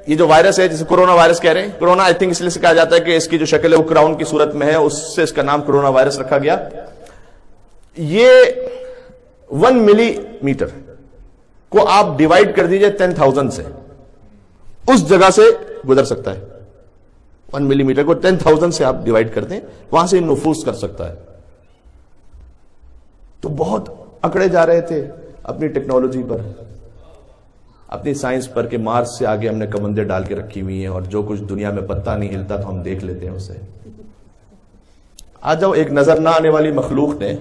یہ جو وائرس ہے جسے کرونا وائرس کہہ رہے ہیں، کرونا آئی تھنک اس لیے سے کہا جاتا ہے کہ اس کی جو شکل ہے وہ کراؤن کی صورت میں ہے، اس سے اس کا نام کرونا وائرس رکھا گیا. یہ 1 ملی میٹر کو آپ ڈیوائڈ کر دیجئے 10,000 سے، اس جگہ سے گزر سکتا ہے. 1 ملی میٹر کو 10,000 سے آپ ڈیوائڈ کر دیں، وہاں سے نفوذ کر سکتا ہے. تو بہت اکڑے جا رہے تھے اپنی ٹیکنالوجی پر، اپنی سائنس پر، کہ مارس سے آگے ہم نے کمندیں ڈال کے رکھی ہوئی ہیں اور جو کچھ دنیا میں پتہ نہیں ہلتا تو ہم دیکھ لیتے ہیں اسے. آج جاؤ، ایک نظر نہ آنے والی مخلوق نے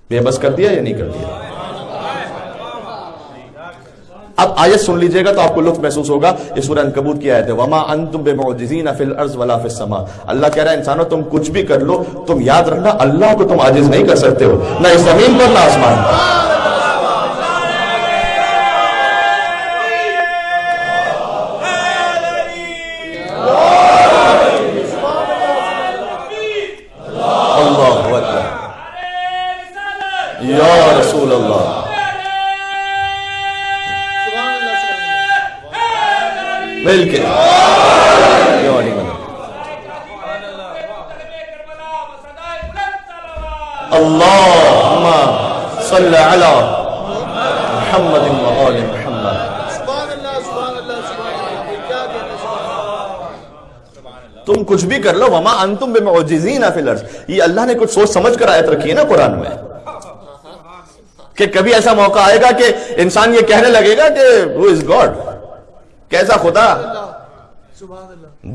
بے بس کر دیا یا نہیں کر دیا؟ اب آیت سن لیجئے گا تو آپ کو لطف محسوس ہوگا. یہ سورہ عنکبوت کی آیت ہے، وَمَا أَنْتُمْ بِمُعْجِزِينَ فِي الْأَرْضِ وَلَا فِي السَّمَاءِ. اللہ کہہ رہا ہے انسانوں تم کچھ بھی کر لو، تم یاد رکھنا اللہ کو تم عاجز نہیں کر سکتے ہو، نہ اس زمین پر نہ آسمان پر. اللہ اکبر یا رسول اللہ. مل کے اللہم صلی علی محمد و آل محمد. تم کچھ بھی کر لو، وما انتم بمعجزین فی الارض. یہ اللہ نے کچھ سوچ سمجھ کر آیت رکھی ہے نا قرآن میں، کہ کبھی ایسا موقع آئے گا کہ انسان یہ کہنے لگے گا کہ who is God، کیسا خدا؟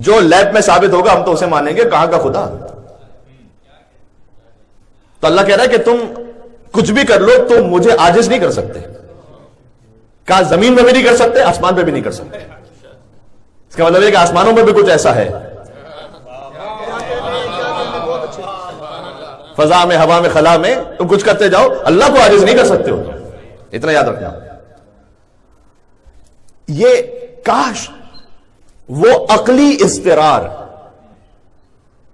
جو لیب میں ثابت ہوگا ہم تو اسے مانیں گے، کہاں کا خدا؟ تو اللہ کہہ رہا ہے کہ تم کچھ بھی کر لو تم مجھے عاجز نہیں کر سکتے. کہا زمین میں بھی نہیں کر سکتے، آسمان پہ بھی نہیں کر سکتے. اس کا مطلب ہے کہ آسمانوں میں بھی کچھ ایسا ہے، فضا میں، ہوا میں، خلا میں تم کچھ کرتے جاؤ، اللہ کو عاجز نہیں کر سکتے ہو. اتنا یاد رکھنا. یہ کاش وہ عقلی اضطرار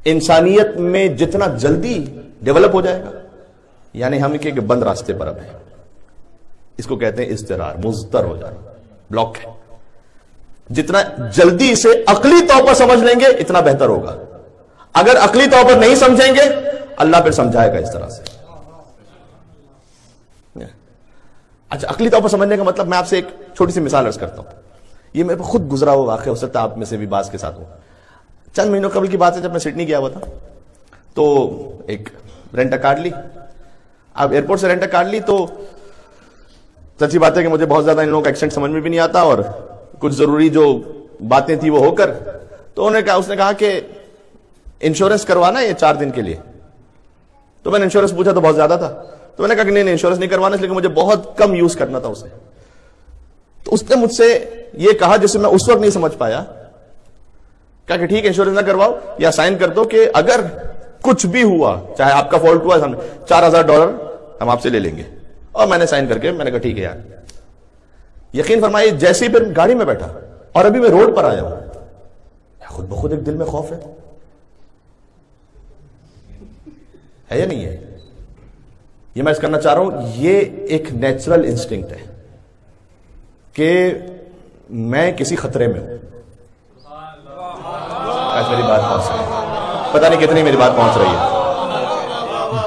انسانیت میں جتنا جلدی ڈیولپ ہو جائے گا، یعنی ہم کہ بند راستے پر اب ہے، اس کو کہتے ہیں اضطرار، مضطر ہو جانا، بلاک ہے. جتنا جلدی اسے عقلی طور پر سمجھ لیں گے اتنا بہتر ہوگا. اگر عقلی طور پر نہیں سمجھیں گے اللہ پھر سمجھائے گا اس طرح سے. اچھا، عقلی طور پر سمجھنے کا مطلب میں آپ سے ایک چھوٹی سی مثال عرض کرتا ہوں. یہ میرے خود گزرا ہوا واقعہ، ہو سکتا ہے آپ میں سے بھی بعض کے ساتھ ہو. چند مہینوں قبل کی بات ہے، جب میں سڈنی گیا ہوا تھا تو ایک رینٹا کار لی. اب ایئرپورٹ سے رینٹا کار لی تو سچی بات ہے کہ مجھے بہت زیادہ ان لوگوں کا ایکسنٹ سمجھ میں بھی نہیں آتا، اور کچھ ضروری جو باتیں تھی وہ ہو کر تو اس نے کہا کہ انشورنس کروانا ہے یہ 4 دن کے لیے. تو میں نے انشورنس پوچھا تو بہت زیادہ تھا، تو میں نے کہا کہ نہیں انشورنس نہیں کروانا، اس لیے کہ مجھے بہت کم یوز کرنا تھا اسے. تو اس نے مجھ سے یہ کہا جسے میں اس وقت نہیں سمجھ پایا، کہا کہ ٹھیک ہے انشورنس نہ کرواؤ یا سائن کر دو کہ اگر کچھ بھی ہوا، چاہے آپ کا فالٹ ہوا، $4,000 ہم آپ سے لے لیں گے. اور میں نے سائن کر کے میں نے کہا ٹھیک ہے یار. یقین فرمائیے جیسے ہی پھر گاڑی میں بیٹھا اور ابھی میں روڈ پر آیا ہوں، خود بخود ایک دل میں خوف ہے یا نہیں ہے؟ یہ میں اس کرنا چاہ رہا ہوں، یہ ایک نیچرل انسٹنکٹ ہے کہ میں کسی خطرے میں ہوں. میری بات پہنچ رہی ہے، پتہ نہیں کتنی میری بات پہنچ رہی ہے.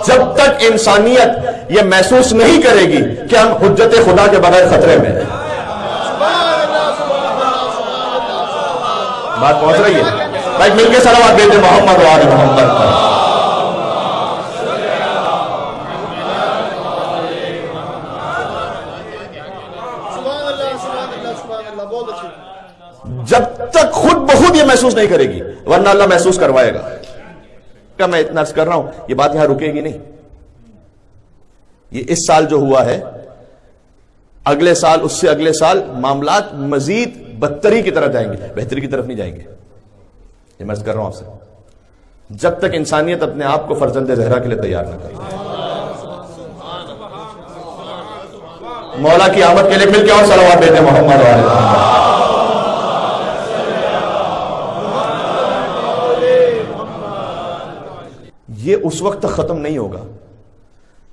جب تک انسانیت یہ محسوس نہیں کرے گی کہ ہم حجت خدا کے بغیر خطرے میں ہیں. بات پہنچ رہی ہے؟ بھائی مل کے صلوات بھیجیں محمد و آل محمد پر. جب تک خود بخود یہ محسوس نہیں کرے گی، ورنہ اللہ محسوس کروائے گا. کیا میں اتنا عرض کر رہا ہوں، یہ بات یہاں رکے گی نہیں. یہ اس سال جو ہوا ہے، اگلے سال، اس سے اگلے سال معاملات مزید بدتری کی طرف جائیں گے، بہتری کی طرف نہیں جائیں گے. یہ میں عرض کر رہا ہوں آپ سے، جب تک انسانیت اپنے آپ کو فرزند زہرا کے لیے تیار نہ کرے. مولا کی آمد کے لیے مل کے اور صلوات بھیجیں محمد و آل محمد. یہ اس وقت تک ختم نہیں ہوگا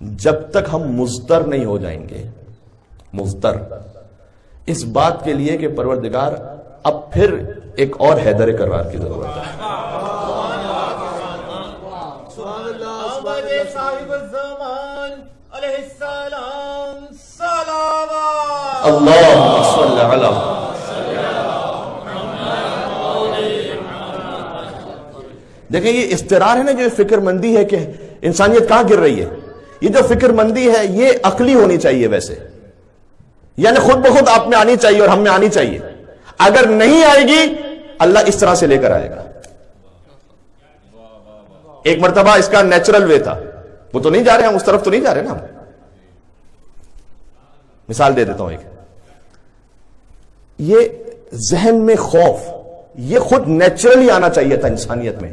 جب تک ہم مضطر نہیں ہو جائیں گے. مضطر اس بات کے لیے کہ پروردگار اب پھر ایک اور حیدر کرار کی ضرورت ہے. اللہم صلی علی. دیکھیں یہ استقرار ہے نا، جو فکر مندی ہے کہ انسانیت کہاں گر رہی ہے، یہ جو فکر مندی ہے یہ عقلی ہونی چاہیے ویسے، یعنی خود بخود آپ میں آنی چاہیے اور ہم میں آنی چاہیے. اگر نہیں آئے گی اللہ اس طرح سے لے کر آئے گا. ایک مرتبہ اس کا نیچرل وے تھا، وہ تو نہیں جا رہے ہم اس طرف تو نہیں جا رہے نا. ہم مثال دے دیتا ہوں، ایک یہ ذہن میں خوف یہ خود نیچرلی آنا چاہیے تھا انسانیت میں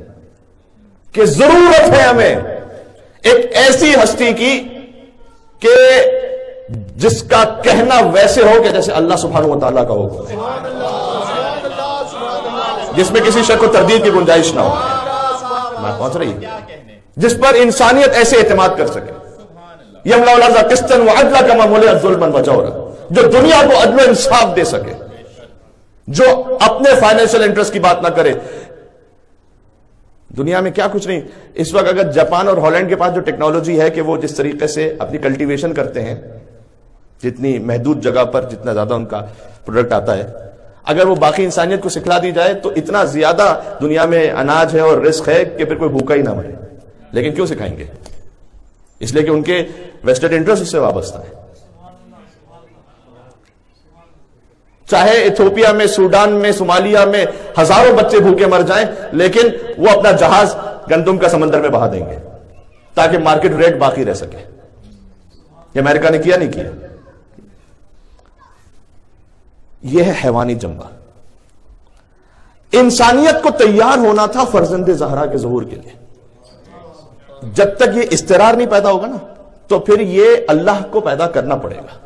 کہ ضرورت ہے ہمیں ایک ایسی ہستی کی کہ جس کا کہنا ویسے ہو کہ جیسے اللہ سبحانہ و تعالیٰ کا حکم ہے، جس میں کسی شک و تردید کی گنجائش نہ ہو. میں پہنچ رہی جس پر انسانیت ایسے اعتماد کر سکے. یملأ الارض قسطا وعدلا کما ملئت ظلما وجورا، جو دنیا کو عدل و انصاف دے سکے، جو اپنے فائنینشل انٹرسٹ کی بات نہ کرے. دنیا میں کیا کچھ نہیں. اس وقت اگر جاپان اور ہالینڈ کے پاس جو ٹیکنالوجی ہے کہ وہ جس طریقے سے اپنی کلٹیویشن کرتے ہیں، جتنی محدود جگہ پر جتنا زیادہ ان کا پروڈکٹ آتا ہے، اگر وہ باقی انسانیت کو سکھلا دی جائے تو اتنا زیادہ دنیا میں اناج ہے اور رزق ہے کہ پھر کوئی بھوکا ہی نہ مرے. لیکن کیوں سکھائیں گے؟ اس لیے کہ ان کے ویسٹڈ انٹرسٹ اس سے وابستہ ہے. چاہے ایتھوپیا میں، سوڈان میں، صومالیہ میں ہزاروں بچے بھوکے مر جائیں، لیکن وہ اپنا جہاز گندم کا سمندر میں بہا دیں گے تاکہ مارکیٹ ریٹ باقی رہ سکے. یہ امریکہ نے کیا نہیں کیا. یہ ہے حیوانی جنبہ. انسانیت کو تیار ہونا تھا فرزند زہرا کے ظہور کے لیے. جب تک یہ استقرار نہیں پیدا ہوگا نا تو پھر یہ اللہ کو پیدا کرنا پڑے گا.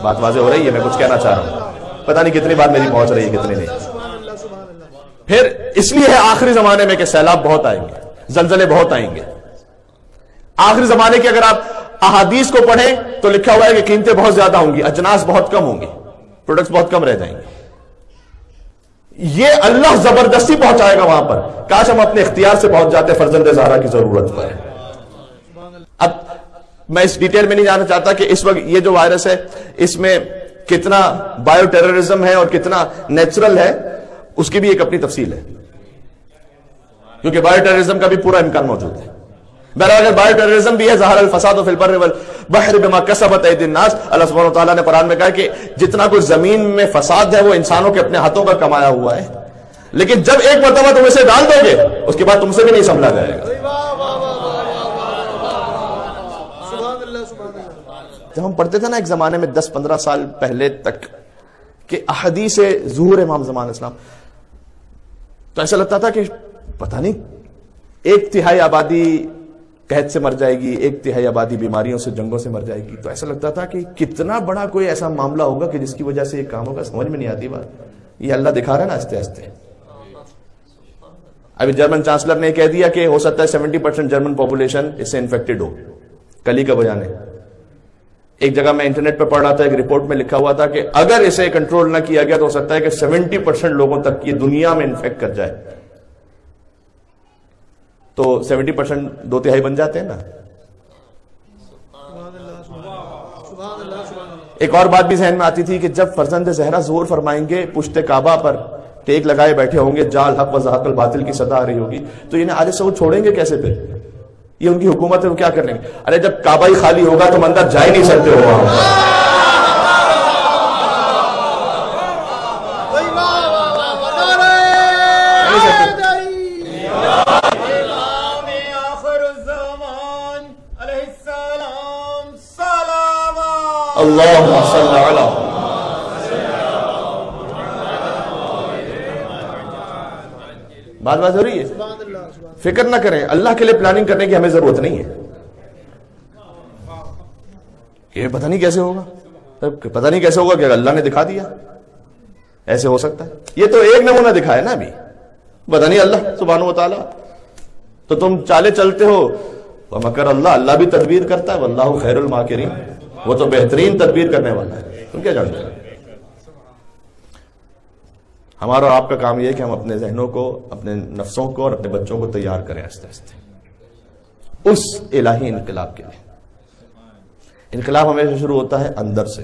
بات واضح ہو رہی ہے؟ میں کچھ کہنا چاہ رہا ہوں، پتہ نہیں کتنی بات میری پہنچ رہی ہے کتنی نہیں. پھر اس لیے ہے آخری زمانے میں کہ سیلاب بہت آئیں گے، زلزلے بہت آئیں گے. آخری زمانے کی اگر آپ احادیث کو پڑھیں تو لکھا ہوا ہے کہ قیمتیں بہت زیادہ ہوں گی، اجناس بہت کم ہوں گی، پروڈکٹس بہت کم رہ جائیں گے. یہ اللہ زبردستی پہنچائے گا وہاں پر. کاش ہم اپنے اختیار سے پہنچ جاتے فرزند زہرا کی ضرورت پر. اب میں اس ڈیٹیل میں نہیں جانا چاہتا کہ اس وقت یہ جو وائرس ہے اس میں کتنا بایو ٹیررزم ہے اور کتنا نیچرل ہے، اس کی بھی ایک اپنی تفصیل ہے، کیونکہ بایو ٹیررزم کا بھی پورا امکان موجود ہے. بہرحال اگر بایو ٹیررزم بھی ہے، ظہر الفساد فی البر والبحر بما کسبت ایدی الناس، اللہ سبحانہ وتعالیٰ نے قرآن میں کہا کہ جتنا کچھ زمین میں فساد ہے وہ انسانوں کے اپنے ہاتھوں کا کمایا ہوا ہے. لیکن جب ایک مرتبہ تم اسے ڈال دو گے اس کے بعد تم سے بھی نہیں سنبھلا جائے گا. جب ہم پڑھتے تھے نا ایک زمانے میں 10-15 سال پہلے تک کہ احادیث ظہور امام زمان اسلام، تو ایسا لگتا تھا کہ پتہ نہیں 1/3 آبادی قحط سے مر جائے گی، 1/3 آبادی بیماریوں سے، جنگوں سے مر جائے گی. تو ایسا لگتا تھا کہ کتنا بڑا کوئی ایسا معاملہ ہوگا کہ جس کی وجہ سے یہ کام ہوگا. سمجھ میں نہیں آتی بات. یہ اللہ دکھا رہا ہے نا آہستہ آہستہ. ابھی جرمن چانسلر نے کہہ دیا کہ ہو سکتا ہے 70% جرمن پاپولیشن اس سے انفیکٹڈ ہو. کل ہی کا بیان ہے. ایک جگہ میں انٹرنیٹ پہ پڑھ رہا تھا، ایک رپورٹ میں لکھا ہوا تھا کہ اگر اسے کنٹرول نہ کیا گیا تو ہو سکتا ہے کہ 70% لوگوں تک یہ دنیا میں انفیکٹ کر جائے. تو 70% 2/3 بن جاتے ہیں نا. ایک اور بات بھی ذہن میں آتی تھی کہ جب فرزند زہرا ظہور فرمائیں گے، پشت کعبہ پر ٹیک لگائے بیٹھے ہوں گے، جال حق و زحق الباطل کی صدا آ رہی ہوگی، تو انہیں آل سعود چھوڑیں گے کیسے؟ پھر یہ ان کی حکومت ہے، وہ کیا کر لیں گے؟ ارے جب کعبہ ہی خالی ہوگا تو اندر جا ہی نہیں سکتے ہو. اللہم صلی علی. بات ہو رہی ہے؟ فکر نہ کریں، اللہ کے لیے پلاننگ کرنے کی ہمیں ضرورت نہیں ہے. یہ پتہ نہیں کیسے ہوگا، پتہ نہیں کیسے ہوگا کہ اللہ نے دکھا دیا ایسے ہو سکتا ہے. یہ تو ایک نمونہ دکھایا نا ابھی، پتہ نہیں اللہ سبحانہ وتعالی. تو تم چالے چلتے ہو ومکر اللہ، اللہ بھی تدبیر کرتا ہے، واللہ خیر الماکرین، وہ تو بہترین تدبیر کرنے والا ہے. تم کیا جانتے ہو؟ ہمارا اور آپ کا کام یہ ہے کہ ہم اپنے ذہنوں کو، اپنے نفسوں کو اور اپنے بچوں کو تیار کریں آہستہ آہستہ اس الہی انقلاب کے لیے۔ انقلاب ہمیشہ شروع ہوتا ہے اندر سے،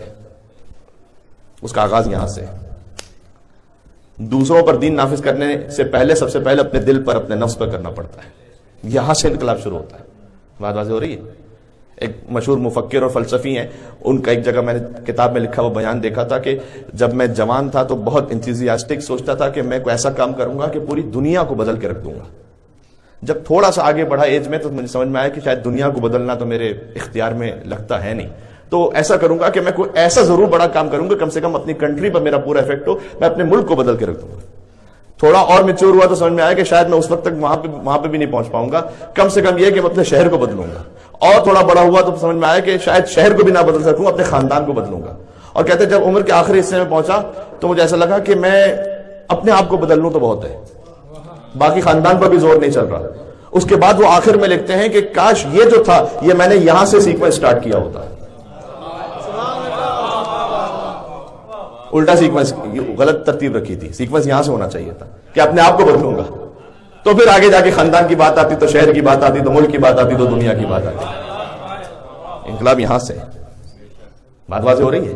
اس کا آغاز یہاں سے۔ دوسروں پر دین نافذ کرنے سے پہلے سب سے پہلے اپنے دل پر، اپنے نفس پر کرنا پڑتا ہے، یہاں سے انقلاب شروع ہوتا ہے۔ بات واضح ہو رہی ہے؟ ایک مشہور مفکر اور فلسفی ہیں، ان کا ایک جگہ میں نے کتاب میں لکھا وہ بیان دیکھا تھا کہ جب میں جوان تھا تو بہت انتھوزیاسٹک سوچتا تھا کہ میں کوئی ایسا کام کروں گا کہ پوری دنیا کو بدل کے رکھ دوں گا۔ جب تھوڑا سا آگے بڑھا ایج میں تو مجھے سمجھ میں آیا کہ شاید دنیا کو بدلنا تو میرے اختیار میں لگتا ہے نہیں، تو ایسا کروں گا کہ میں کوئی ایسا ضرور بڑا کام کروں گا کم سے کم اپنی کنٹری پر میرا پورا افیکٹ ہو، میں اپنے ملک کو بدل کے رکھ دوں گا۔ تھوڑا اور میچور ہوا تو سمجھ میں آیا کہ شاید میں اس وقت تک وہاں پہ بھی نہیں پہنچ پاؤں گا، کم سے کم یہ کہ میں اپنے شہر کو بدلوں گا۔ اور تھوڑا بڑا ہوا تو سمجھ میں آیا کہ شاید شہر کو بھی نہ بدل سکوں، اپنے خاندان کو بدلوں گا۔ اور کہتے جب عمر کے آخری حصے میں پہنچا تو مجھے ایسا لگا کہ میں اپنے آپ کو بدل لوں تو بہت ہے، باقی خاندان پر بھی زور نہیں چل رہا۔ اس کے بعد وہ آخر میں لکھتے ہیں کہ کاش یہ جو تھا یہ میں نے یہاں سے سیکوینس سٹارٹ کیا ہوتا، الٹا سیکوینس، غلط ترتیب رکھی تھی، سیکوینس یہاں سے ہونا چاہیے تھا کہ اپنے آپ کو بدلوں گا، تو پھر آگے جا کے خاندان کی بات آتی، تو شہر کی بات آتی، تو ملک کی بات آتی، تو دنیا کی بات آتی۔ انقلاب یہاں سے، بات واضح ہو رہی ہے؟